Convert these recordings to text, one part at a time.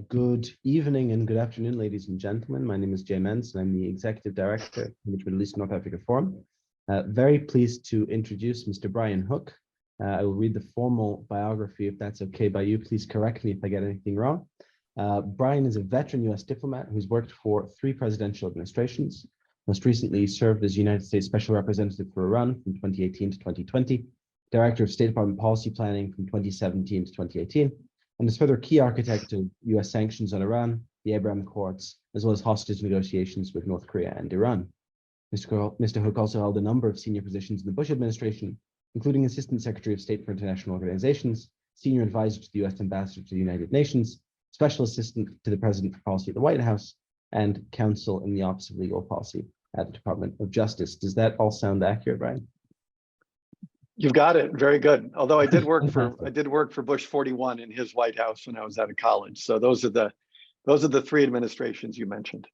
Good evening and good afternoon, ladies and gentlemen. My name is Jay Mens, and I'm the Executive Director of the Middle East North Africa Forum. Very pleased to introduce Mr. Brian Hook. I will read the formal biography, if that's okay by you. Please correct me if I get anything wrong. Brian is a veteran US diplomat who's worked for 3 presidential administrations. Most recently served as United States Special Representative for Iran from 2018 to 2020, Director of State Department Policy Planning from 2017 to 2018, and is further key architect of US sanctions on Iran, the Abraham Accords, as well as hostage negotiations with North Korea and Iran. Mr. Hook also held a number of senior positions in the Bush administration, including Assistant Secretary of State for International Organizations, Senior Advisor to the US Ambassador to the United Nations, Special Assistant to the President for Policy at the White House, and Counsel in the Office of Legal Policy at the Department of Justice. Does that all sound accurate, Brian? You've got it. Very good. Although I did work for Bush 41 in his White House when I was out of college. So those are the 3 administrations you mentioned.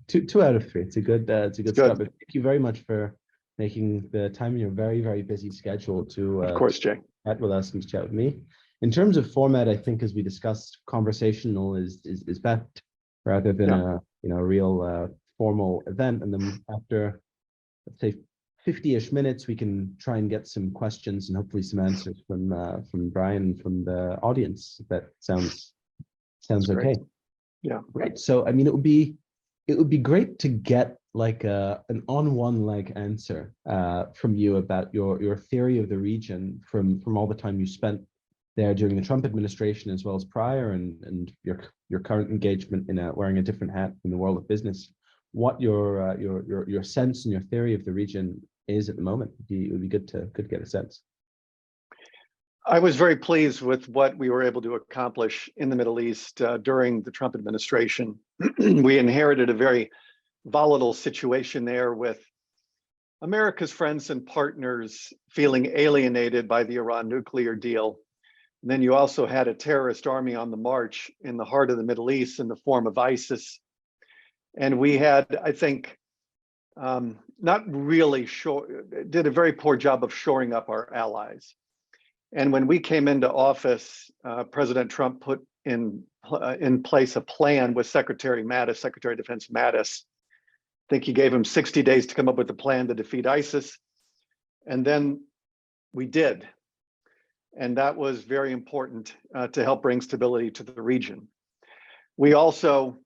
Two out of 3. It's a good start. But thank you very much for making the time in your very, very busy schedule to of course, Jay, chat with us and chat with me. In terms of format, I think, as we discussed, conversational is best rather than a real formal event. And then after, let's say, 50-ish minutes, we can try and get some questions and hopefully some answers from Brian, from the audience. If that sounds okay. Great. Yeah. Right. So I mean, it would be great to get like an on-one leg answer from you about your theory of the region from all the time you spent there during the Trump administration as well as prior, and your current engagement in wearing a different hat in the world of business. What your sense and your theory of the region is at the moment. It would be good to get a sense. I was very pleased with what we were able to accomplish in the Middle East during the Trump administration. We inherited a very volatile situation there with America's friends and partners feeling alienated by the Iran nuclear deal. And then you also had a terrorist army on the march in the heart of the Middle East in the form of ISIS. And we had, I think, did a very poor job of shoring up our allies. And when we came into office, President Trump put in place a plan with Secretary of Defense Mattis. I think he gave him 60 days to come up with a plan to defeat ISIS. And then we did. And that was very important to help bring stability to the region. We also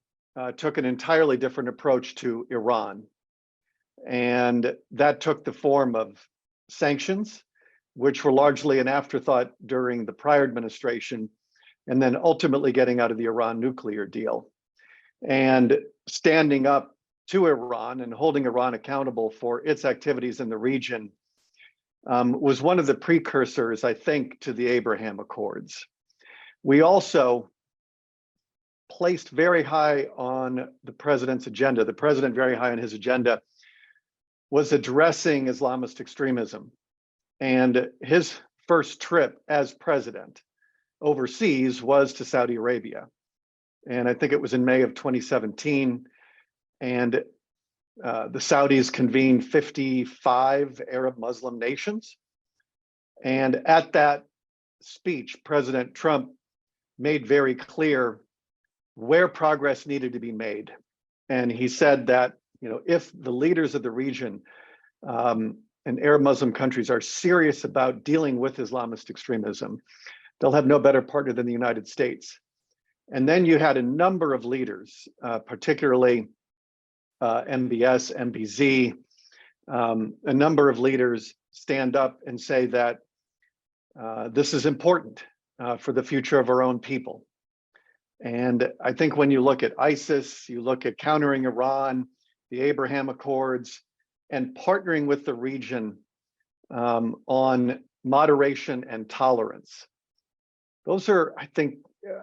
took an entirely different approach to Iran. And that took the form of sanctions, which were largely an afterthought during the prior administration, and then ultimately getting out of the Iran nuclear deal. And standing up to Iran and holding Iran accountable for its activities in the region was one of the precursors, I think, to the Abraham Accords. We also placed very high on the president's agenda, very high on his agenda, was addressing Islamist extremism. And his first trip as president overseas was to Saudi Arabia. And I think it was in May of 2017. And the Saudis convened 55 Arab Muslim nations. And at that speech, President Trump made very clear where progress needed to be made. And he said that, if the leaders of the region and Arab Muslim countries are serious about dealing with Islamist extremism, they'll have no better partner than the United States. And then you had a number of leaders, particularly MBS, MBZ, a number of leaders stand up and say that this is important for the future of our own people. And I think when you look at ISIS, you look at countering Iran, the Abraham Accords, and partnering with the region on moderation and tolerance. Those are, I think,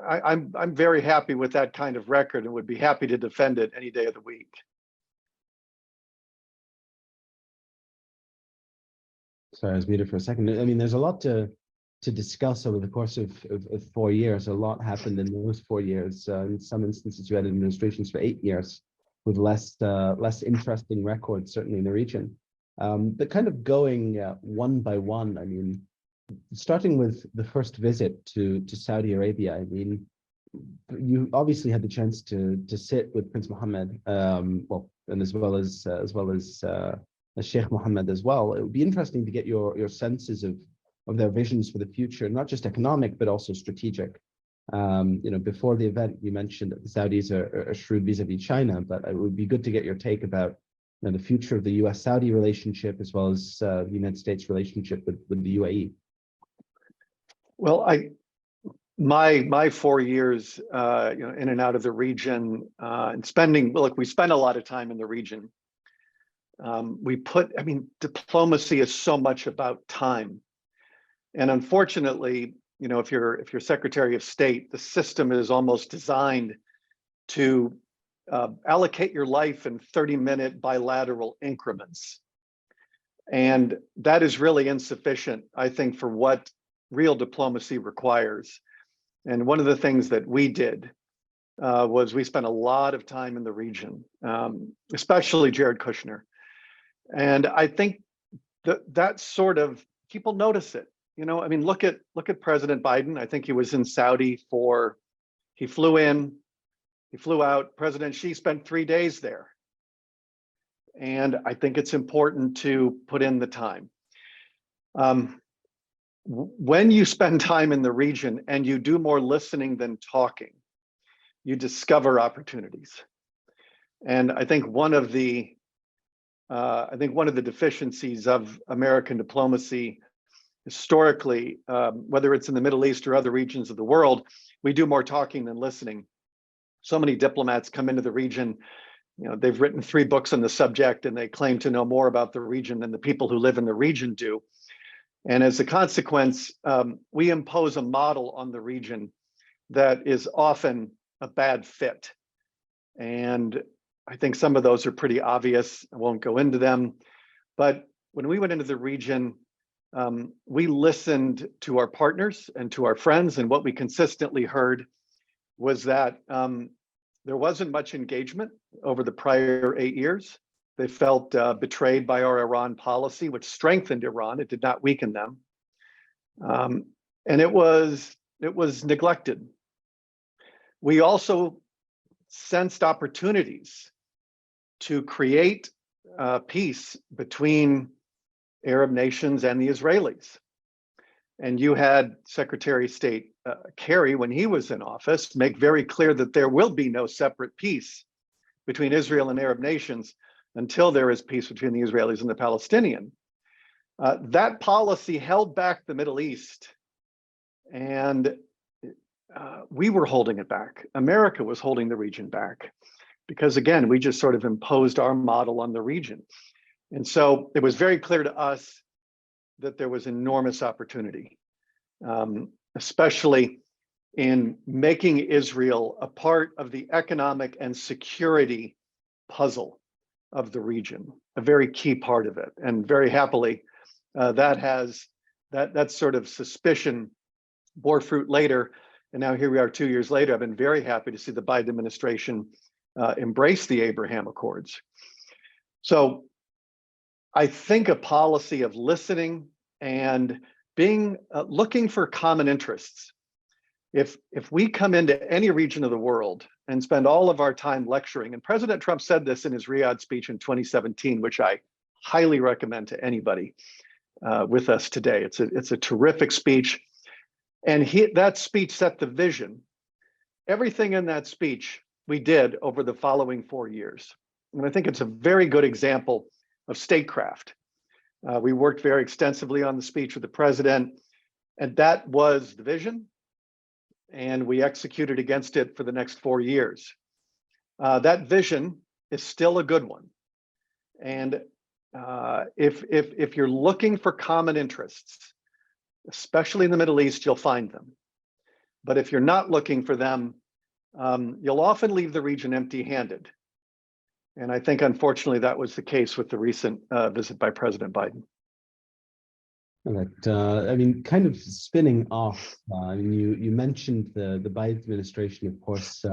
I'm very happy with that kind of record and would be happy to defend it any day of the week. Sorry, I was muted for a second. I mean, there's a lot to discuss over the course of 4 years. A lot happened in those 4 years. In some instances, you had administrations for 8 years with less interesting records, certainly in the region. But kind of going one by one, I mean, starting with the first visit to Saudi Arabia, I mean, you obviously had the chance to sit with Prince Mohammed, well, and as well as Sheikh Mohammed as well. It would be interesting to get your senses of their visions for the future, not just economic but also strategic. Before the event, you mentioned that the Saudis are shrewd vis-a-vis China, but it would be good to get your take about the future of the U.S.-Saudi relationship as well as the United States relationship with the UAE. Well, my 4 years, in and out of the region, and we spend a lot of time in the region. Diplomacy is so much about time, and unfortunately, if you're Secretary of State, the system is almost designed to allocate your life in 30-minute bilateral increments, and that is really insufficient, I think, for what real diplomacy requires. And one of the things that we did was we spent a lot of time in the region, especially Jared Kushner. And I think that sort of, people notice it. Look at President Biden. I think he was in Saudi he flew in, he flew out. President Xi spent 3 days there. And I think it's important to put in the time. When you spend time in the region and you do more listening than talking, you discover opportunities. And I think one of the deficiencies of American diplomacy historically, whether it's in the Middle East or other regions of the world, we do more talking than listening. So many diplomats come into the region, they've written 3 books on the subject and they claim to know more about the region than the people who live in the region do. And as a consequence, we impose a model on the region that is often a bad fit. And I think some of those are pretty obvious. I won't go into them. But when we went into the region, we listened to our partners and to our friends. And what we consistently heard was that there wasn't much engagement over the prior 8 years. They felt betrayed by our Iran policy, which strengthened Iran. It did not weaken them. And it was neglected. We also sensed opportunities to create peace between Arab nations and the Israelis. And you had Secretary of State Kerry, when he was in office, make very clear that there will be no separate peace between Israel and Arab nations until there is peace between the Israelis and the Palestinians. That policy held back the Middle East, and we were holding it back. America was holding the region back because, again, we just sort of imposed our model on the region. And so it was very clear to us that there was enormous opportunity, especially in making Israel a part of the economic and security puzzle of the region, a very key part of it. And very happily, that sort of suspicion bore fruit later. And now here we are 2 years later. I've been very happy to see the Biden administration embrace the Abraham Accords. So I think a policy of listening and looking for common interests. If we come into any region of the world and spend all of our time lecturing, and President Trump said this in his Riyadh speech in 2017, which I highly recommend to anybody with us today. It's a terrific speech. And that speech set the vision. Everything in that speech we did over the following 4 years. And I think it's a very good example of statecraft. We worked very extensively on the speech with the president, and that was the vision. And we executed against it for the next 4 years. That vision is still a good one. And if you're looking for common interests, especially in the Middle East, you'll find them. But if you're not looking for them, you'll often leave the region empty-handed. And I think, unfortunately, that was the case with the recent visit by President Biden. That, kind of spinning off, you mentioned the Biden administration, of course,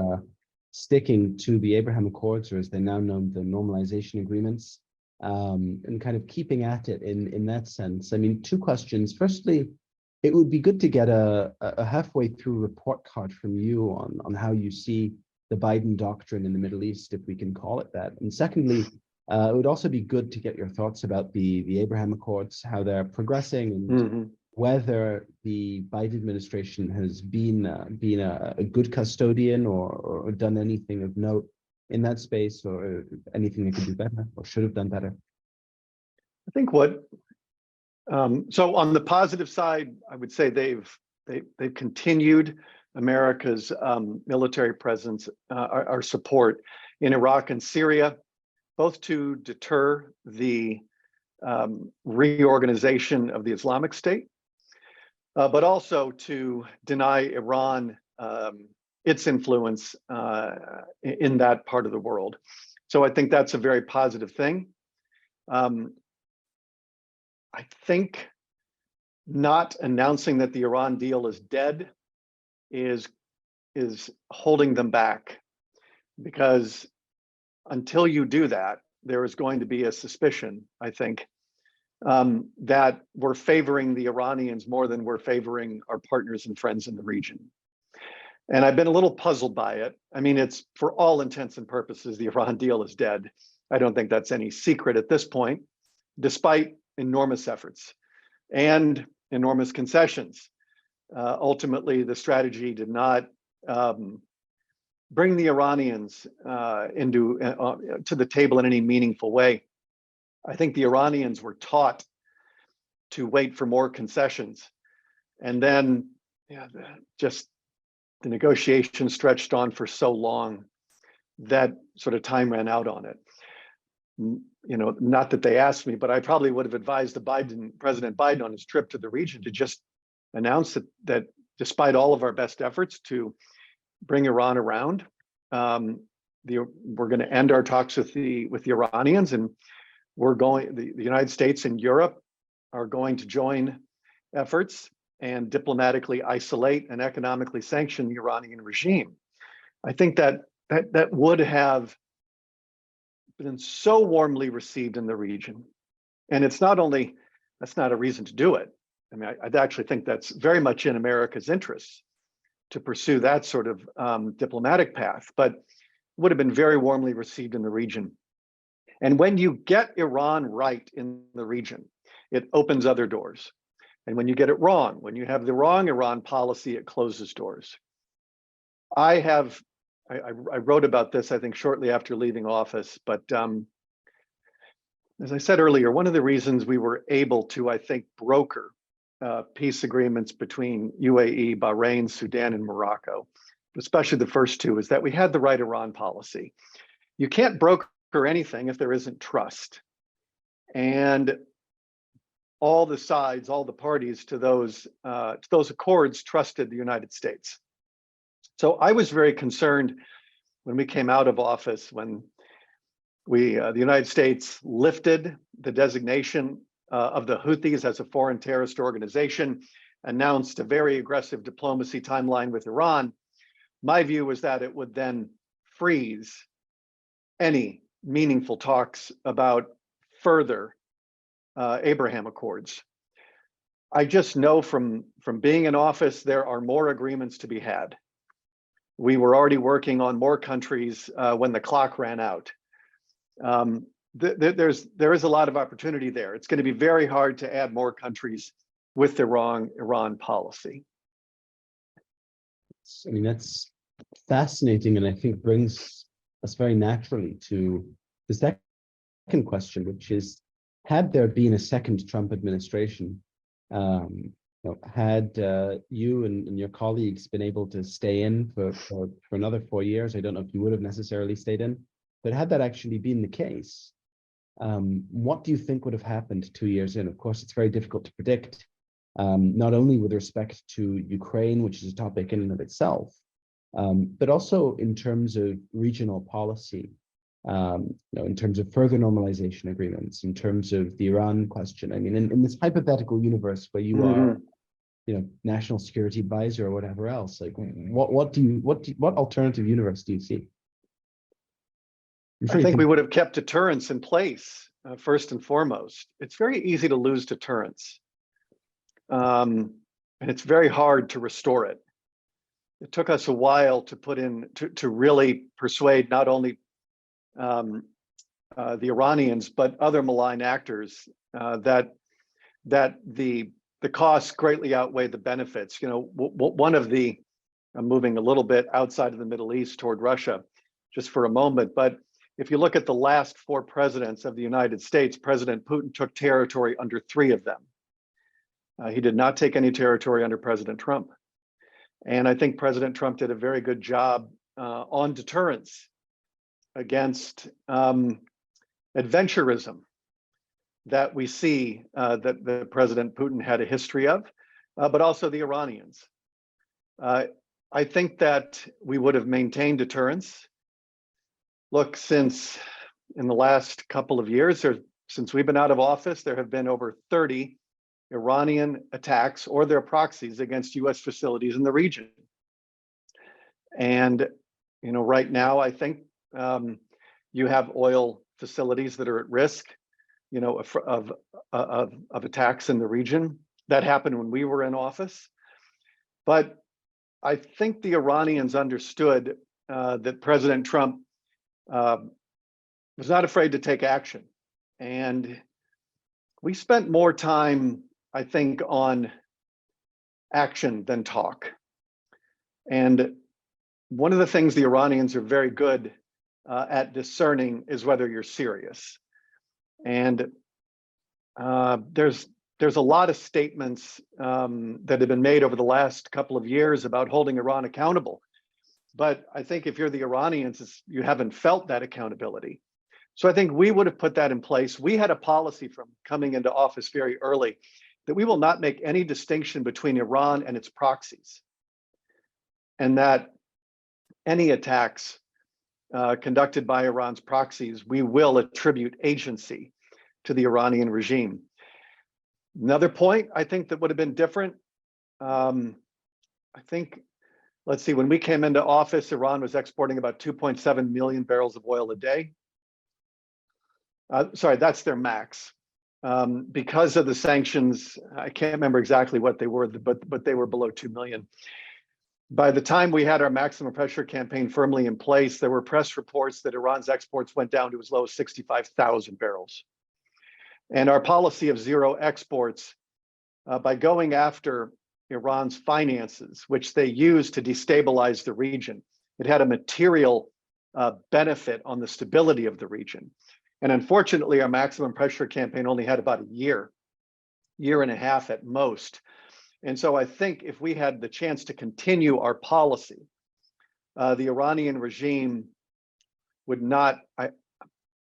sticking to the Abraham Accords, or as they're now known, the normalization agreements, and kind of keeping at it in that sense. 2 questions. Firstly, it would be good to get a halfway through report card from you on how you see the Biden doctrine in the Middle East, if we can call it that. And secondly, it would also be good to get your thoughts about the Abraham Accords, how they're progressing, and whether the Biden administration has been a good custodian or done anything of note in that space, or anything they could do better or should have done better. I think so on the positive side, I would say they've continued America's military presence, our support in Iraq and Syria, both to deter the reorganization of the Islamic State, but also to deny Iran its influence in that part of the world. So I think that's a very positive thing. I think not announcing that the Iran deal is dead is holding them back, because until you do that, there is going to be a suspicion, I think, that we're favoring the Iranians more than we're favoring our partners and friends in the region. And I've been a little puzzled by it. I mean, it's, for all intents and purposes, the Iran deal is dead. I don't think that's any secret at this point, despite enormous efforts and enormous concessions. Ultimately, the strategy did not bring the Iranians to the table in any meaningful way. I think the Iranians were taught to wait for more concessions, and then just the negotiation stretched on for so long that sort of time ran out on it. You know, not that they asked me, but I probably would have advised President Biden on his trip to the region to just announce that despite all of our best efforts to bring Iran around, we're going to end our talks with the Iranians, and the United States and Europe are going to join efforts and diplomatically isolate and economically sanction the Iranian regime. I think that would have been so warmly received in the region. And it's not only, that's not a reason to do it. I mean, I actually think that's very much in America's interests to pursue that sort of diplomatic path, but would have been very warmly received in the region. And when you get Iran right in the region, it opens other doors. And when you get it wrong, when you have the wrong Iran policy, it closes doors. I wrote about this, I think, shortly after leaving office, but as I said earlier, one of the reasons we were able to, I think, broker peace agreements between UAE, Bahrain, Sudan, and Morocco, especially the first two, is that we had the right Iran policy. You can't broker anything if there isn't trust. And all the sides, all the parties to those accords trusted the United States. So I was very concerned when we came out of office, when the United States lifted the designation of the Houthis as a foreign terrorist organization, announced a very aggressive diplomacy timeline with Iran. My view was that it would then freeze any meaningful talks about further Abraham Accords. I just know from being in office, there are more agreements to be had. We were already working on more countries when the clock ran out. There is a lot of opportunity there. It's going to be very hard to add more countries with the wrong Iran policy. I mean, that's fascinating, and I think brings us very naturally to the second question, which is, had there been a second Trump administration, had you and your colleagues been able to stay in for another 4 years, I don't know if you would have necessarily stayed in, but had that actually been the case, what do you think would have happened 2 years in? Of course, it's very difficult to predict, not only with respect to Ukraine, which is a topic in and of itself, but also in terms of regional policy. In terms of further normalization agreements, in terms of the Iran question. I mean, in this hypothetical universe where you are, national security advisor or whatever else, like what alternative universe do you see? I think we would have kept deterrence in place first and foremost. It's very easy to lose deterrence. and it's very hard to restore it. It took us a while to put in to really persuade not only the Iranians but other malign actors that the costs greatly outweigh the benefits. You know, one of the I'm moving a little bit outside of the Middle East toward Russia, just for a moment. But if you look at the last 4 presidents of the United States, President Putin took territory under 3 of them. He did not take any territory under President Trump. And I think President Trump did a very good job on deterrence against adventurism that we see that the President Putin had a history of, but also the Iranians. I think that we would have maintained deterrence. Look, since in the last couple of years, since we've been out of office, there have been over 30 Iranian attacks or their proxies against US facilities in the region. And, you know, right now, I think you have oil facilities that are at risk, you know, of attacks in the region. That happened when we were in office. But I think the Iranians understood that President Trump was not afraid to take action. And we spent more time, I think, on action than talk. And one of the things the Iranians are very good at discerning is whether you're serious. And there's a lot of statements that have been made over the last couple of years about holding Iran accountable. But I think if you're the Iranians, you haven't felt that accountability. So I think we would have put that in place. We had a policy from coming into office very early that we will not make any distinction between Iran and its proxies, and that any attacks conducted by Iran's proxies, we will attribute agency to the Iranian regime. Another point I think that would have been different, I think, let's see, when we came into office, Iran was exporting about 2.7 million barrels of oil a day. Sorry, that's their max. Because of the sanctions, I can't remember exactly what they were, but they were below 2 million. By the time we had our maximum pressure campaign firmly in place, there were press reports that Iran's exports went down to as low as 65,000 barrels. And our policy of zero exports, by going after Iran's finances, which they used to destabilize the region, it had a material benefit on the stability of the region. And unfortunately, our maximum pressure campaign only had about a year and a half at most. And so I think if we had the chance to continue our policy, the Iranian regime would not,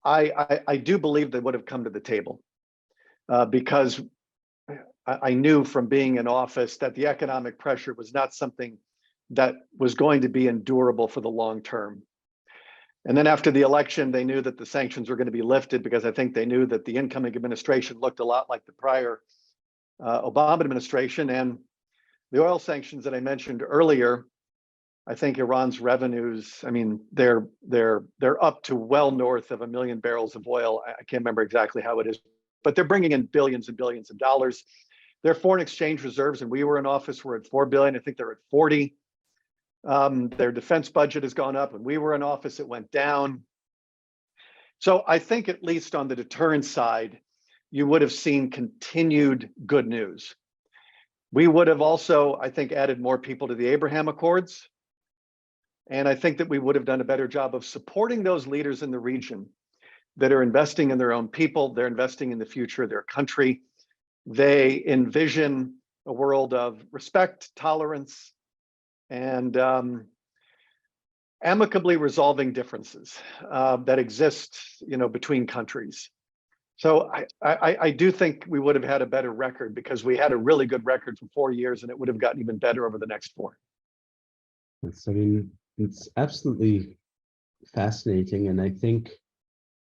I do believe they would have come to the table because I knew from being in office that the economic pressure was not something that was going to be endurable for the long term. And then after the election, they knew that the sanctions were going to be lifted because I think they knew that the incoming administration looked a lot like the prior Obama administration. And the oil sanctions that I mentioned earlier, I think Iran's revenues, I mean, they're up to well north of 1 million barrels of oil. I can't remember exactly how it is, but they're bringing in billions and billions of dollars. Their foreign exchange reserves, and we were in office, were at 4 billion. I think they're at 40. Their defense budget has gone up. When we were in office, it went down. So I think at least on the deterrence side, you would have seen continued good news. We would have also, I think, added more people to the Abraham Accords. And I think that we would have done a better job of supporting those leaders in the region that are investing in their own people. They're investing in the future of their country. They envision a world of respect, tolerance, and amicably resolving differences that exist, you know, between countries. So I do think we would have had a better record because we had a really good record for 4 years, and it would have gotten even better over the next 4. I mean, it's absolutely fascinating, and I think,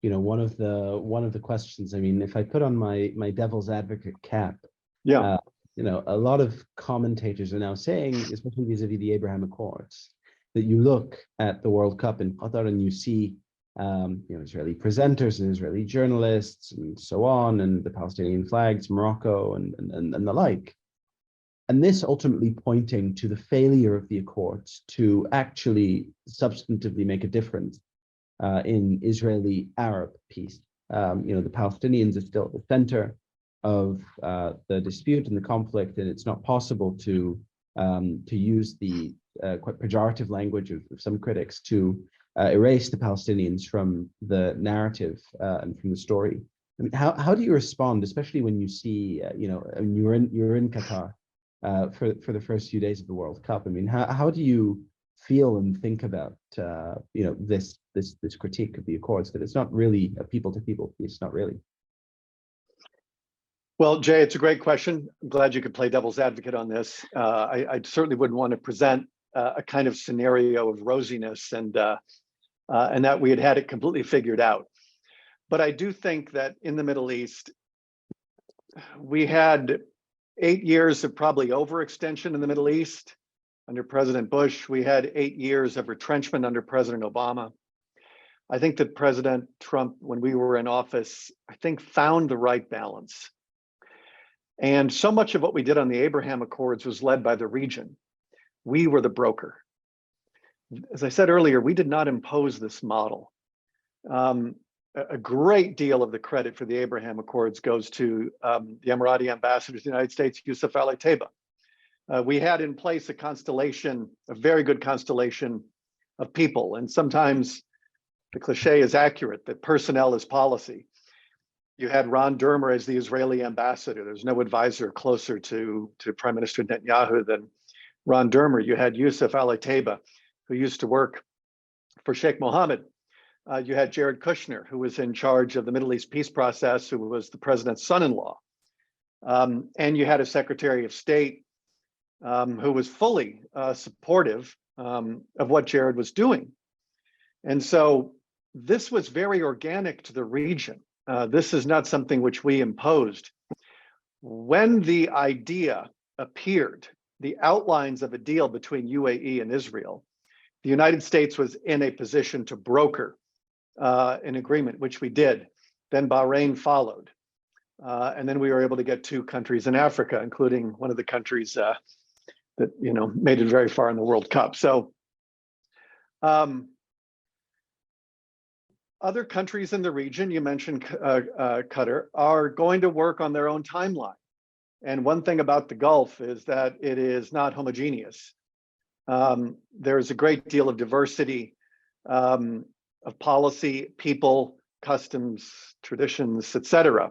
you know, one of the questions, I mean, if I put on my devil's advocate cap, yeah, you know, a lot of commentators are now saying, especially vis-a-vis the Abraham Accords, that you look at the World Cup in Qatar and you see, you know, Israeli presenters and Israeli journalists and so on, and the Palestinian flags, Morocco, and the like. and this ultimately pointing to the failure of the Accords to actually substantively make a difference in Israeli-Arab peace. The Palestinians are still at the center of the dispute and the conflict, and it's not possible to use the quite pejorative language of some critics to erase the Palestinians from the narrative and from the story. I mean, how do you respond, especially when you see, you're in Qatar for the first few days of the World Cup? I mean, how do you feel and think about this critique of the Accords, that it's not really a people-to-people peace, not really? Well, Jay, it's a great question. I'm glad you could play devil's advocate on this. I certainly wouldn't want to present a kind of scenario of rosiness and that we had it completely figured out. But I do think that in the Middle East, we had 8 years of probably overextension in the Middle East under President Bush. We had 8 years of retrenchment under President Obama. I think that President Trump, when we were in office, I think found the right balance. And so much of what we did on the Abraham Accords was led by the region. We were the broker. As I said earlier, we did not impose this model. A great deal of the credit for the Abraham Accords goes to the Emirati ambassador to the United States, Yusuf Ali-Taiba. We had in place a constellation, a very good constellation of people. And sometimes the cliche is accurate, that personnel is policy. You had Ron Dermer as the Israeli ambassador. There's no advisor closer to Prime Minister Netanyahu than Ron Dermer. You had Yusuf Ali-Taiba, who used to work for Sheikh Mohammed. You had Jared Kushner, who was in charge of the Middle East peace process, who was the president's son-in-law. And you had a Secretary of State who was fully supportive of what Jared was doing. And so this was very organic to the region. This is not something which we imposed. When the idea appeared, the outlines of a deal between UAE and Israel, the United States was in a position to broker an agreement, which we did. Then Bahrain followed. And then we were able to get 2 countries in Africa, including one of the countries that made it very far in the World Cup. So other countries in the region, you mentioned Qatar, are going to work on their own timeline. And one thing about the Gulf is that it is not homogeneous. There's a great deal of diversity of policy, people, customs, traditions, etc.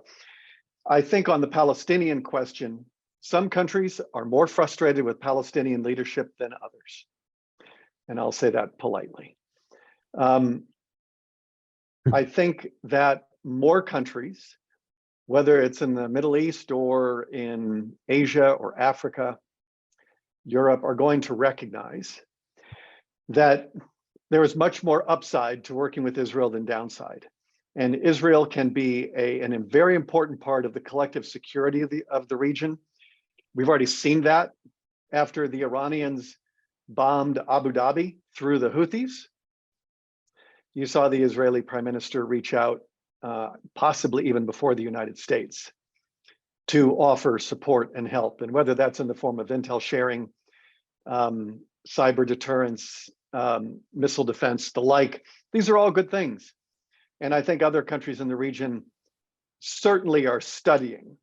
I think on the Palestinian question, some countries are more frustrated with Palestinian leadership than others. And I'll say that politely. I think that more countries, whether it's in the Middle East or in Asia or Africa, Europe, are going to recognize that there is much more upside to working with Israel than downside. And Israel can be a very important part of the collective security of the region. We've already seen that after the Iranians bombed Abu Dhabi through the Houthis. You saw the Israeli Prime Minister reach out, possibly even before the United States, to offer support and help. And whether that's in the form of intel sharing, cyber deterrence, missile defense, the like, these are all good things. And I think other countries in the region certainly are studying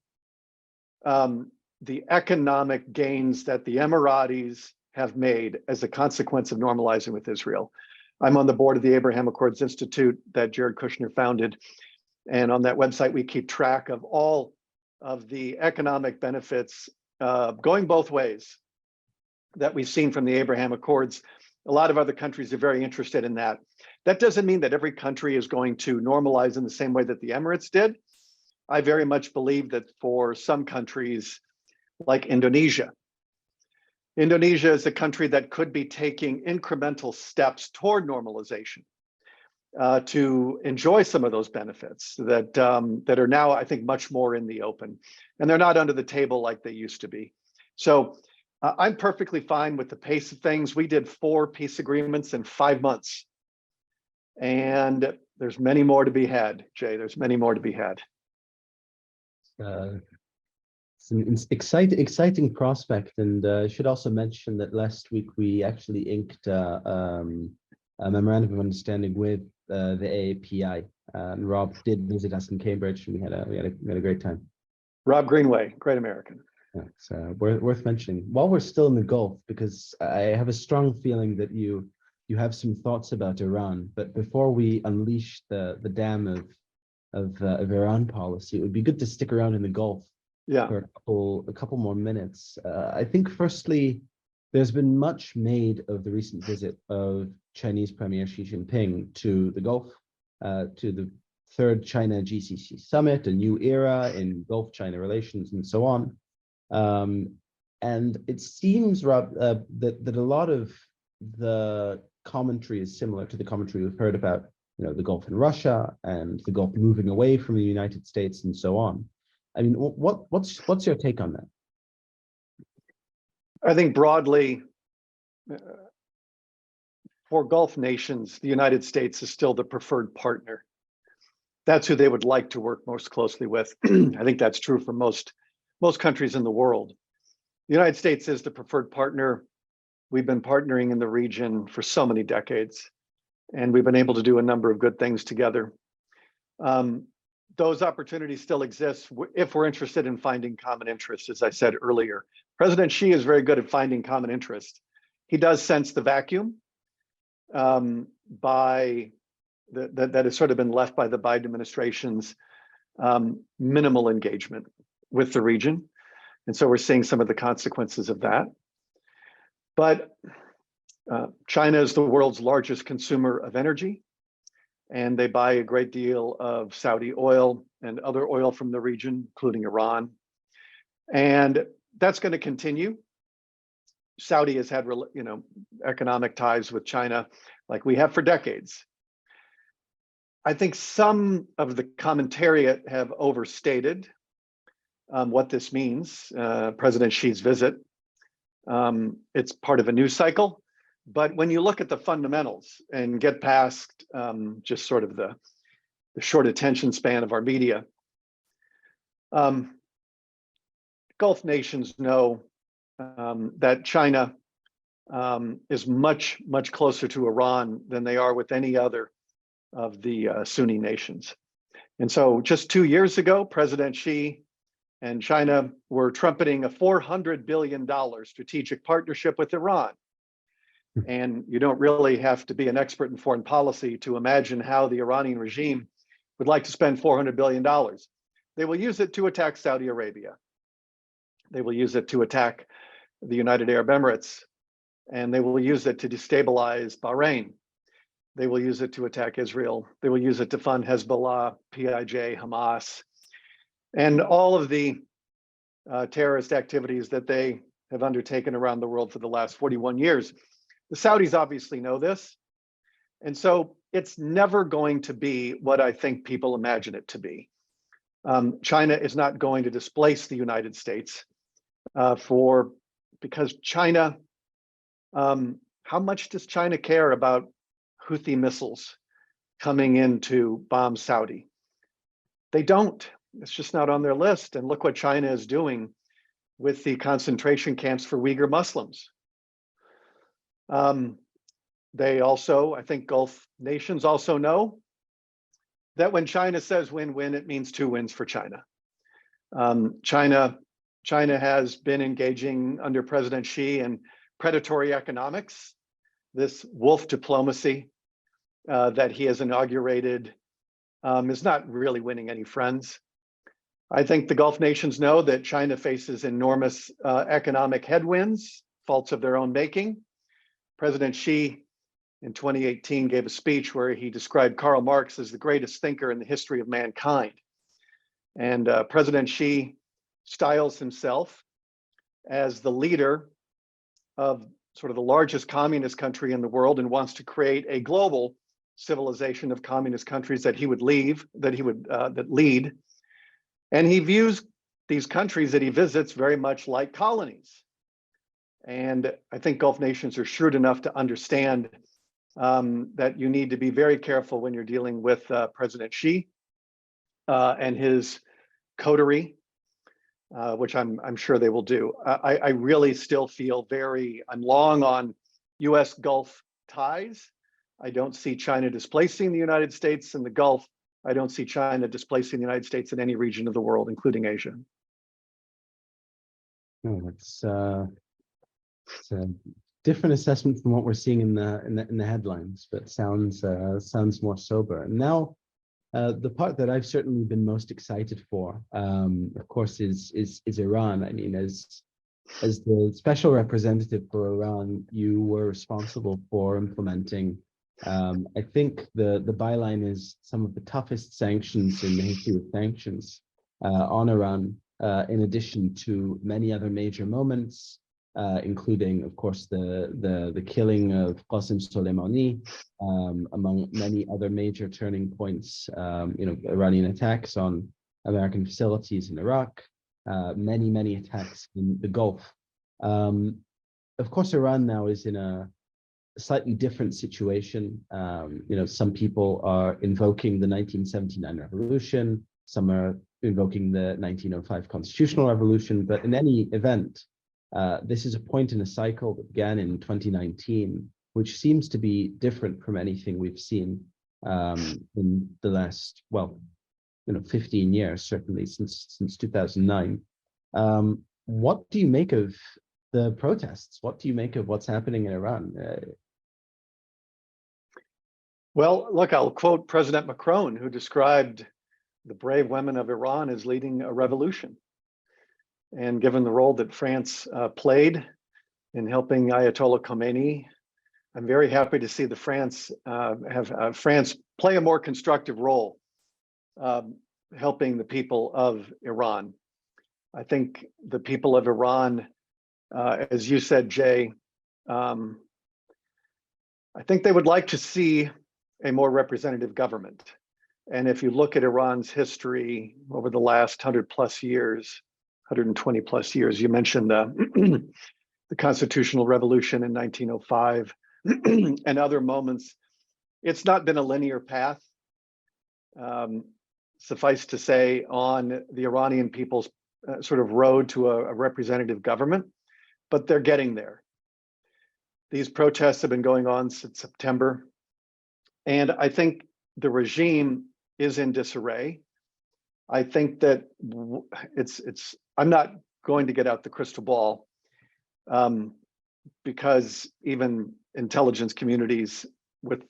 the economic gains that the Emiratis have made as a consequence of normalizing with Israel. I'm on the board of the Abraham Accords Institute that Jared Kushner founded. And on that website, we keep track of all of the economic benefits going both ways that we've seen from the Abraham Accords. A lot of other countries are very interested in that. That doesn't mean that every country is going to normalize in the same way that the Emirates did. I very much believe that for some countries, like Indonesia is a country that could be taking incremental steps toward normalization to enjoy some of those benefits that are now, I think, much more in the open. And they're not under the table like they used to be. So I'm perfectly fine with the pace of things. We did 4 peace agreements in 5 months. And there's many more to be had, Jay. There's many more to be had. It's an exciting prospect, and I should also mention that last week we actually inked a memorandum of understanding with the AAPI. And Rob did visit us in Cambridge, and we had a great time. Rob Greenway, great American. Yeah, it's worth mentioning. While we're still in the Gulf, because I have a strong feeling that you have some thoughts about Iran, but before we unleash the dam of Iran policy, it would be good to stick around in the Gulf for a couple more minutes. I think firstly, there's been much made of the recent visit of Chinese Premier Xi Jinping to the Gulf, to the third China GCC summit, a new era in Gulf-China relations, and so on. And it seems, Rob, that a lot of the commentary is similar to the commentary we've heard about, the Gulf and Russia, and the Gulf moving away from the United States, and so on. I mean, what's your take on that? I think broadly, for Gulf nations, the United States is still the preferred partner. That's who they would like to work most closely with. I think that's true for most countries in the world. The United States is the preferred partner. We've been partnering in the region for so many decades, and we've been able to do a number of good things together. Those opportunities still exist if we're interested in finding common interests, as I said earlier. President Xi is very good at finding common interest. He does sense the vacuum that has sort of been left by the Biden administration's minimal engagement with the region. And so we're seeing some of the consequences of that. But China is the world's largest consumer of energy, and they buy a great deal of Saudi oil and other oil from the region, including Iran. And that's going to continue. Saudi has had, economic ties with China like we have for decades. I think some of the commentariat have overstated what this means. President Xi's visit, it's part of a news cycle. But when you look at the fundamentals and get past just sort of the short attention span of our media, Gulf nations know that China is much, much closer to Iran than they are with any other of the Sunni nations. And so just 2 years ago, President Xi and China were trumpeting a $400 billion strategic partnership with Iran. And you don't really have to be an expert in foreign policy to imagine how the Iranian regime would like to spend $400 billion. They will use it to attack Saudi Arabia. They will use it to attack the United Arab Emirates, and they will use it to destabilize Bahrain. They will use it to attack Israel. They will use it to fund Hezbollah, PIJ, Hamas, and all of the terrorist activities that they have undertaken around the world for the last 41 years. The Saudis obviously know this. And so it's never going to be what I think people imagine it to be. China is not going to displace the United States because China, how much does China care about Houthi missiles coming in to bomb Saudi? They don't. It's just not on their list. And look what China is doing with the concentration camps for Uyghur Muslims. They also, I think Gulf nations also know that when China says win-win, it means 2 wins for China. China has been engaging under President Xi in predatory economics, this wolf diplomacy that he has inaugurated is not really winning any friends. I think the Gulf nations know that China faces enormous economic headwinds, faults of their own making. President Xi in 2018 gave a speech where he described Karl Marx as the greatest thinker in the history of mankind. And President Xi styles himself as the leader of sort of the largest communist country in the world and wants to create a global civilization of communist countries that he would lead. And he views these countries that he visits very much like colonies. And I think Gulf nations are shrewd enough to understand that you need to be very careful when you're dealing with President Xi and his coterie. which I'm sure they will do. I really still feel I'm long on US Gulf ties. I don't see China displacing the United States in the Gulf. I don't see China displacing the United States in any region of the world, including Asia. No, it's a different assessment from what we're seeing in the headlines, but sounds more sober. And now, the part that I've certainly been most excited for, of course, is Iran. I mean, as the special representative for Iran, you were responsible for implementing, I think the byline is some of the toughest sanctions in the history of sanctions on Iran, in addition to many other major moments, including, of course, the killing of Qasem Soleimani, among many other major turning points, Iranian attacks on American facilities in Iraq, many attacks in the Gulf. Of course, Iran now is in a slightly different situation. Some people are invoking the 1979 revolution, some are invoking the 1905 constitutional revolution, but in any event, this is a point in a cycle that began in 2019, which seems to be different from anything we've seen in the last, 15 years, certainly since 2009. What do you make of the protests? What do you make of what's happening in Iran? Well, look, I'll quote President Macron, who described the brave women of Iran as leading a revolution. And given the role that France played in helping Ayatollah Khomeini, I'm very happy to see France play a more constructive role helping the people of Iran. I think the people of Iran, as you said, Jay, I think they would like to see a more representative government. And if you look at Iran's history over the last 100+ years, 120+ years, you mentioned the constitutional revolution in 1905 and other moments, it's not been a linear path. Suffice to say, on the Iranian people's sort of road to a representative government, but they're getting there. These protests have been going on since September. And I think the regime is in disarray. I think that I'm not going to get out the crystal ball because even intelligence communities with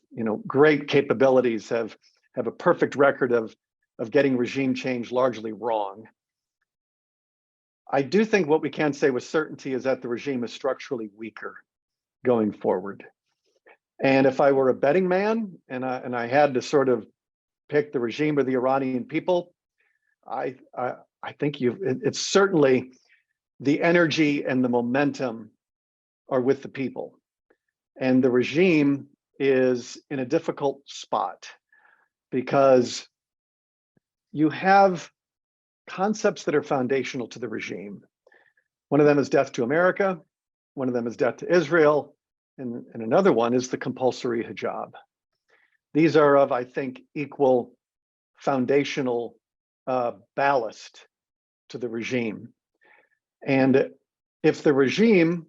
great capabilities have a perfect record of getting regime change largely wrong. I do think what we can say with certainty is that the regime is structurally weaker going forward. And if I were a betting man and I had to sort of pick the regime or the Iranian people, I think it's certainly the energy and the momentum are with the people. And the regime is in a difficult spot because you have concepts that are foundational to the regime. One of them is death to America. One of them is death to Israel. And another one is the compulsory hijab. These are of, I think, equal foundational ballast to the regime. And if the regime,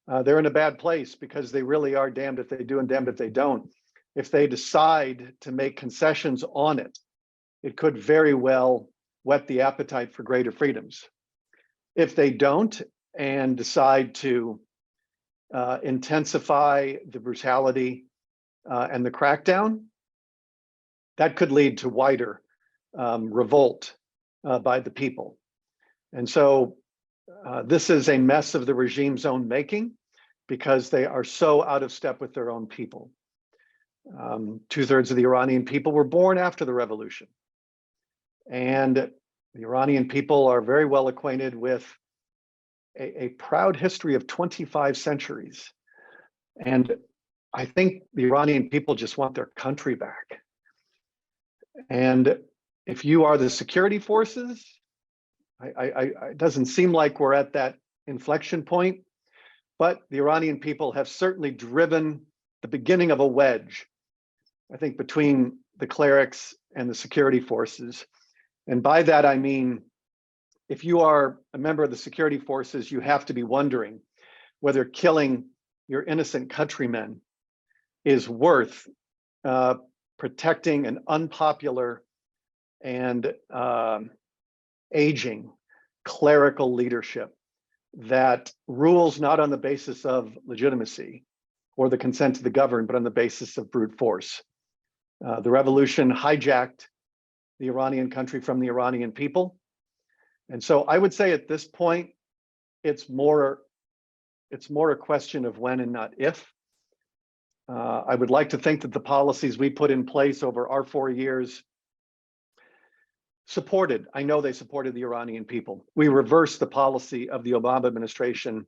they're in a bad place because they really are damned if they do and damned if they don't. If they decide to make concessions on it, it could very well whet the appetite for greater freedoms. If they don't and decide to intensify the brutality and the crackdown, that could lead to wider revolt by the people. And so this is a mess of the regime's own making because they are so out of step with their own people. 2/3 of the Iranian people were born after the revolution. And the Iranian people are very well acquainted with a proud history of 25 centuries. And I think the Iranian people just want their country back. And if you are the security forces, it doesn't seem like we're at that inflection point, but the Iranian people have certainly driven the beginning of a wedge, I think, between the clerics and the security forces. And by that, I mean if you are a member of the security forces, you have to be wondering whether killing your innocent countrymen is worth protecting an unpopular and aging clerical leadership that rules not on the basis of legitimacy or the consent of the governed, but on the basis of brute force. The revolution hijacked the Iranian country from the Iranian people. And so I would say at this point, it's more a question of when and not if. I would like to think that the policies we put in place over our 4 years I know they supported the Iranian people. We reversed the policy of the Obama administration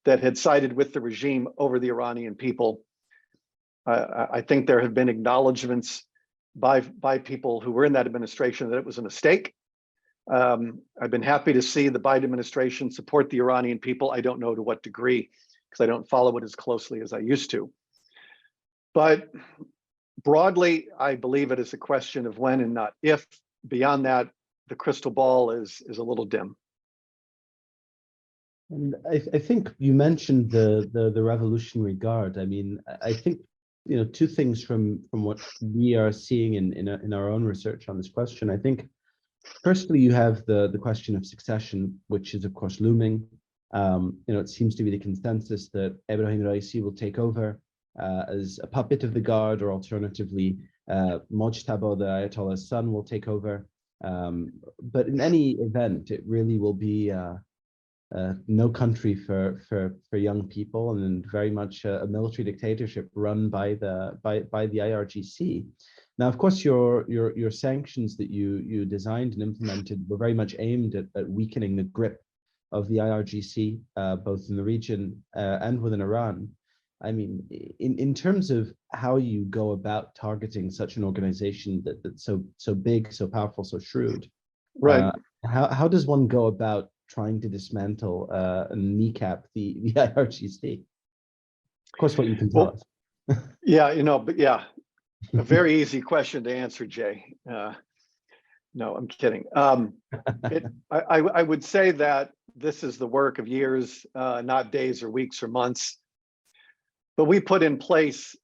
that had sided with the regime over the Iranian people. I think there have been acknowledgements by people who were in that administration that it was a mistake. I've been happy to see the Biden administration support the Iranian people. I don't know to what degree, because I don't follow it as closely as I used to. But broadly, I believe it is a question of when and not if. Beyond that, the crystal ball is a little dim. And I think you mentioned the Revolutionary Guard. I mean, I think, you know, two things from what we are seeing in our own research on this question. I think, firstly, you have the question of succession, which is of course looming. You know, it seems to be the consensus that Ebrahim Raisi will take over as a puppet of the guard, or alternatively, Mojtaba, the Ayatollah's son, will take over. But in any event, it really will be no country for young people, and very much a military dictatorship run by the IRGC. Now, of course, your sanctions that you designed and implemented were very much aimed at weakening the grip of the IRGC, both in the region and within Iran. I mean, in terms of how you go about targeting such an organization that's so big, so powerful, so shrewd, right? How does one go about trying to dismantle and kneecap the IRGC? Of course, what you can tell us. Yeah, you know, but yeah, a very easy question to answer, Jay. No, I'm kidding. I would say that this is the work of years, not days or weeks or months. But we put in place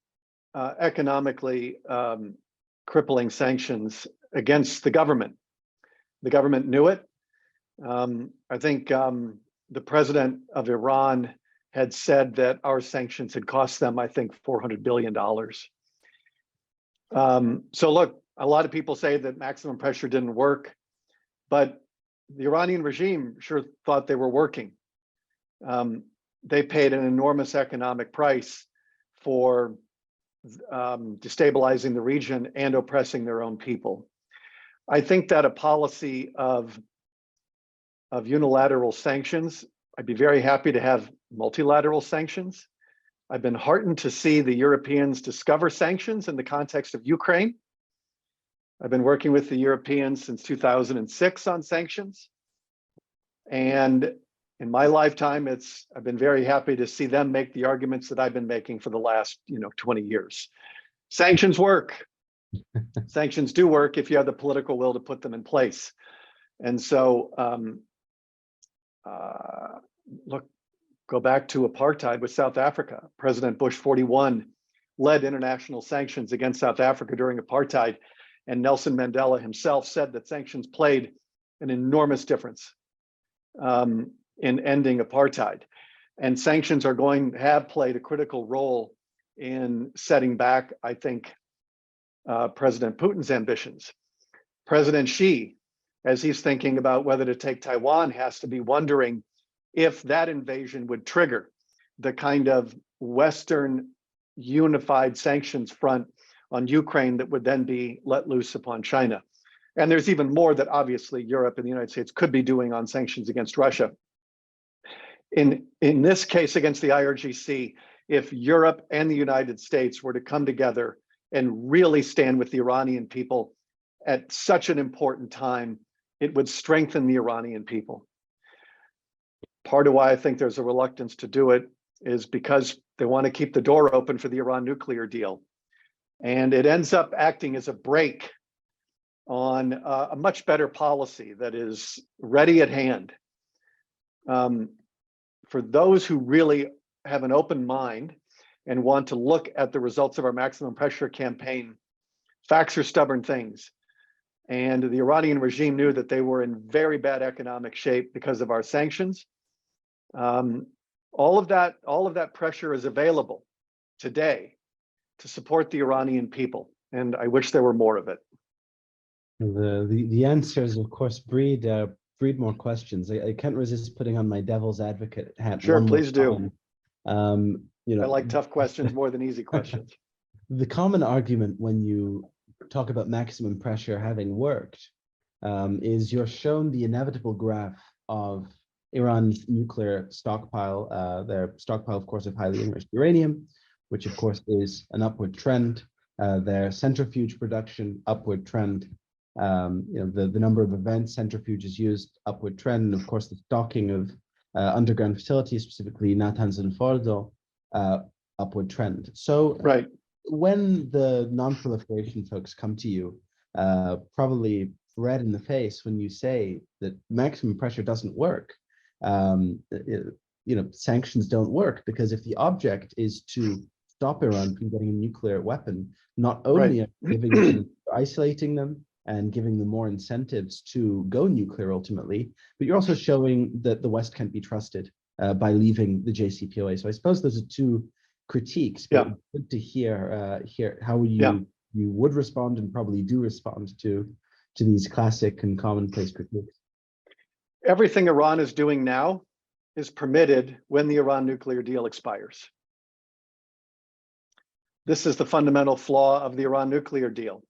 economically crippling sanctions against the government. The government knew it. I think the president of Iran had said that our sanctions had cost them, I think, $400 billion. So look, a lot of people say that maximum pressure didn't work, but the Iranian regime sure thought they were working. They paid an enormous economic price for destabilizing the region and oppressing their own people. I think that a policy of unilateral sanctions, I'd be very happy to have multilateral sanctions. I've been heartened to see the Europeans discover sanctions in the context of Ukraine. I've been working with the Europeans since 2006 on sanctions. And in my lifetime, I've been very happy to see them make the arguments that I've been making for the last 20 years. Sanctions work. Sanctions do work if you have the political will to put them in place. And so, look, go back to apartheid with South Africa. President Bush 41 led international sanctions against South Africa during apartheid. And Nelson Mandela himself said that sanctions played an enormous difference in ending apartheid. And sanctions have played a critical role in setting back, I think, President Putin's ambitions. President Xi, as he's thinking about whether to take Taiwan, has to be wondering if that invasion would trigger the kind of Western unified sanctions front on Ukraine that would then be let loose upon China. And there's even more that obviously Europe and the United States could be doing on sanctions against Russia. In this case against the IRGC, if Europe and the United States were to come together and really stand with the Iranian people at such an important time, it would strengthen the Iranian people. Part of why I think there's a reluctance to do it is because they want to keep the door open for the Iran nuclear deal. And it ends up acting as a brake on a much better policy that is ready at hand. For those who really have an open mind and want to look at the results of our maximum pressure campaign, facts are stubborn things. And the Iranian regime knew that they were in very bad economic shape because of our sanctions. All of that pressure is available today to support the Iranian people. And I wish there were more of it. The answers, of course, breed more questions. I can't resist putting on my devil's advocate hat. Sure, one more please do. time. You know, I like tough questions more than easy questions. The common argument when you talk about maximum pressure having worked is you're shown the inevitable graph of Iran's nuclear stockpile, their stockpile, of course, of highly enriched uranium, which of course is an upward trend, their centrifuge production, upward trend, the number of events centrifuges used, upward trend, and of course the stocking of underground facilities, specifically Natanz and Fordo, upward trend. So right. When the non-proliferation folks come to you, probably red in the face when you say that maximum pressure doesn't work, sanctions don't work, because if the object is to stop Iran from getting a nuclear weapon, not only are you isolating them and giving them more incentives to go nuclear ultimately, but you're also showing that the West can't be trusted by leaving the JCPOA. So I suppose those are two critiques, but good to hear how you would respond and probably do respond to these classic and commonplace critiques. Everything Iran is doing now is permitted when the Iran nuclear deal expires. This is the fundamental flaw of the Iran nuclear deal.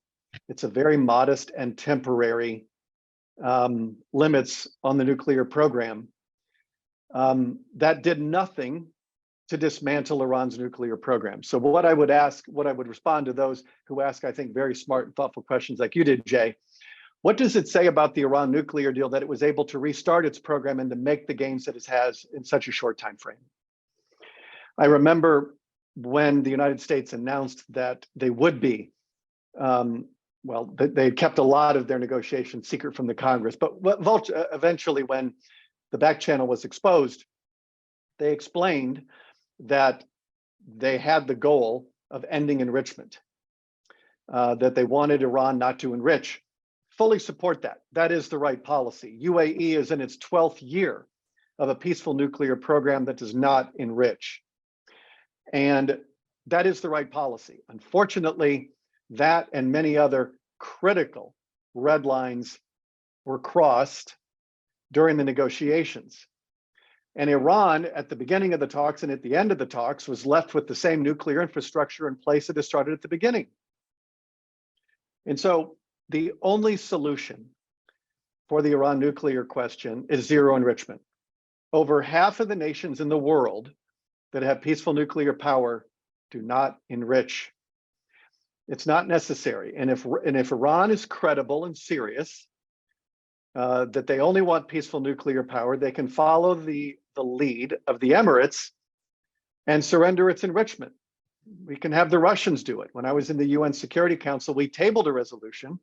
It's a very modest and temporary limits on the nuclear program that did nothing to dismantle Iran's nuclear program. So what I would respond to those who ask, I think, very smart and thoughtful questions like you did, Jay, what does it say about the Iran nuclear deal that it was able to restart its program and to make the gains that it has in such a short time frame? I remember when the United States announced that they would be, they kept a lot of their negotiations secret from the Congress, but eventually when the back channel was exposed, they explained that they had the goal of ending enrichment, that they wanted Iran not to enrich. Fully support that. That is the right policy. UAE is in its 12th year of a peaceful nuclear program that does not enrich. And that is the right policy. Unfortunately, that and many other critical red lines were crossed during the negotiations. And Iran, at the beginning of the talks and at the end of the talks, was left with the same nuclear infrastructure in place that it started at the beginning. And so the only solution for the Iran nuclear question is zero enrichment. Over half of the nations in the world that have peaceful nuclear power do not enrich. It's not necessary. And if Iran is credible and serious, that they only want peaceful nuclear power, they can follow the lead of the Emirates and surrender its enrichment. We can have the Russians do it. When I was in the UN Security Council, we tabled a resolution